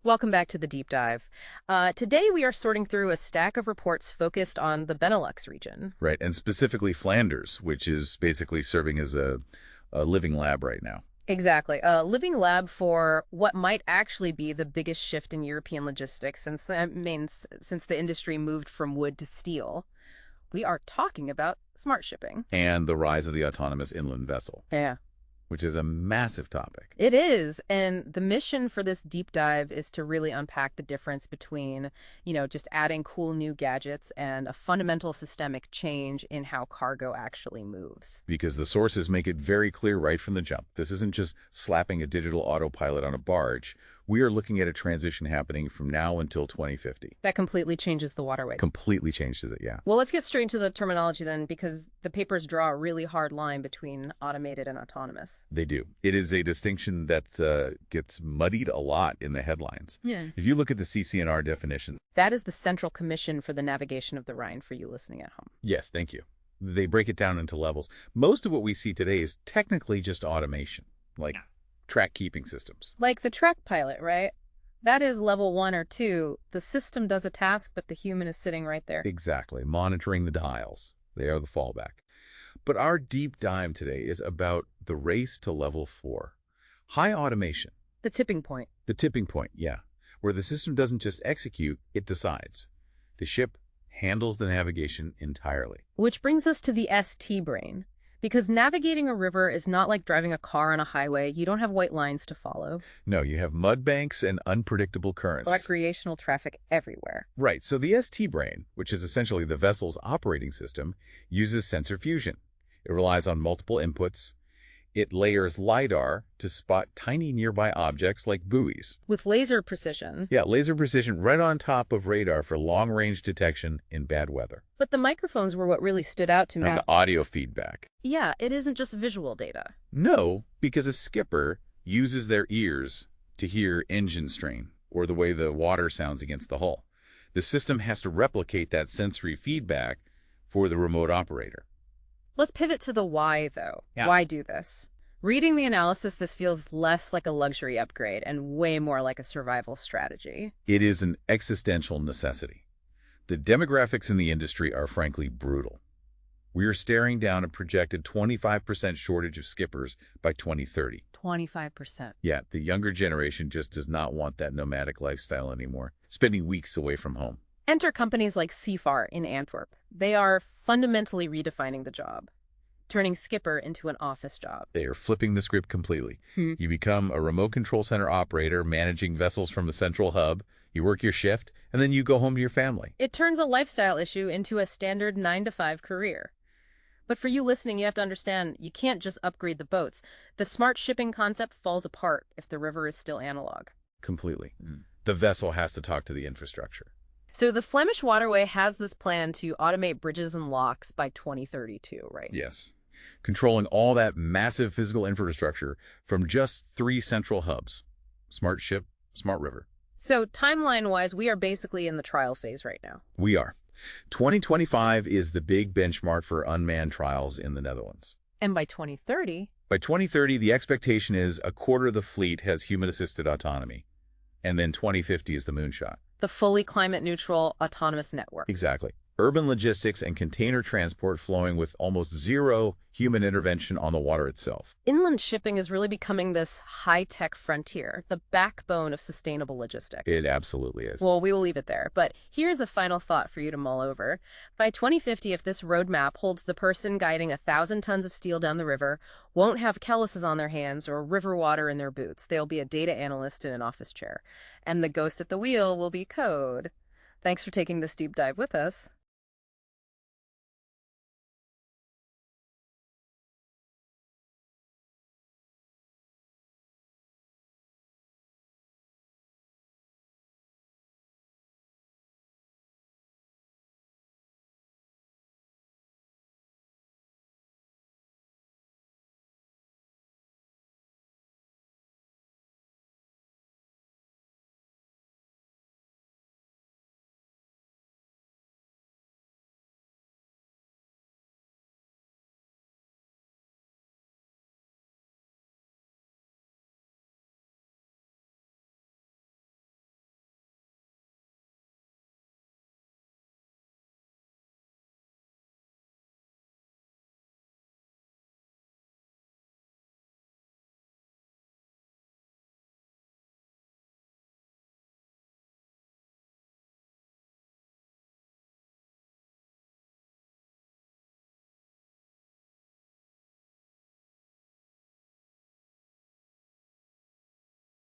Welcome back to the deep dive. Today we are sorting through a stack of reports focused on the Benelux region. Right, and specifically Flanders, which is basically serving as a living lab right now. Exactly. A living lab for what might actually be the biggest shift in European logistics since the industry moved from wood to steel. We are talking about smart shipping. And the rise of the autonomous inland vessel, Yeah. which is a massive topic. It is, and the mission for this deep dive is to really unpack the difference between, just adding cool new gadgets and a fundamental systemic change in how cargo actually moves. Because the sources make it very clear right from the jump. This isn't just slapping a digital autopilot on a barge. We are looking at a transition happening from now until 2050. That completely changes the waterway. Completely changes it, yeah. Well, let's get straight into the terminology then, because the papers draw a really hard line between automated and autonomous. They do. It is a distinction that gets muddied a lot in the headlines. Yeah. If you look at the CCNR definition. That is the Central Commission for the Navigation of the Rhine for you listening at home. Yes, thank you. They break it down into levels. Most of what we see today is technically just automation, like track keeping systems. Like the track pilot, right? That is level 1 or 2. The system does a task, but the human is sitting right there. Exactly. Monitoring the dials. They are the fallback. But our deep dive today is about the race to level 4. High automation. The tipping point. The tipping point, yeah. Where the system doesn't just execute, it decides. The ship handles the navigation entirely. Which brings us to the ST brain. Because navigating a river is not like driving a car on a highway. You don't have white lines to follow. No, you have mud banks and unpredictable currents. Recreational traffic everywhere. Right, so the ST brain, which is essentially the vessel's operating system, uses sensor fusion. It relies on multiple inputs. It layers LiDAR to spot tiny nearby objects like buoys. With laser precision. Yeah, laser precision right on top of radar for long-range detection in bad weather. But the microphones were what really stood out to me. And the audio feedback. Yeah, it isn't just visual data. No, because a skipper uses their ears to hear engine strain or the way the water sounds against the hull. The system has to replicate that sensory feedback for the remote operator. Let's pivot to the why, though. Yeah. Why do this? Reading the analysis, this feels less like a luxury upgrade and way more like a survival strategy. It is an existential necessity. The demographics in the industry are frankly brutal. We are staring down a projected 25% shortage of skippers by 2030. 25%. Yeah, the younger generation just does not want that nomadic lifestyle anymore, spending weeks away from home. Enter companies like Seafar in Antwerp. They are fundamentally redefining the job, turning skipper into an office job. They are flipping the script completely. You become a remote control center operator managing vessels from a central hub. You work your shift, and then you go home to your family. It turns a lifestyle issue into a standard 9-to-5 career. But for you listening, you have to understand, you can't just upgrade the boats. The smart shipping concept falls apart if the river is still analog. Completely. The vessel has to talk to the infrastructure. So the Flemish waterway has this plan to automate bridges and locks by 2032, right? Yes. Controlling all that massive physical infrastructure from just 3 central hubs. Smart ship, smart river. So timeline-wise, we are basically in the trial phase right now. We are. 2025 is the big benchmark for unmanned trials in the Netherlands. And by 2030... By 2030, the expectation is a quarter of the fleet has human-assisted autonomy. And then 2050 is the moonshot. The fully climate-neutral autonomous network. Exactly. Urban logistics and container transport flowing with almost zero human intervention on the water itself. Inland shipping is really becoming this high-tech frontier, the backbone of sustainable logistics. It absolutely is. Well, we will leave it there. But here's a final thought for you to mull over. By 2050, if this roadmap holds, the person guiding 1,000 tons of steel down the river won't have calluses on their hands or river water in their boots. They'll be a data analyst in an office chair. And the ghost at the wheel will be code. Thanks for taking this deep dive with us.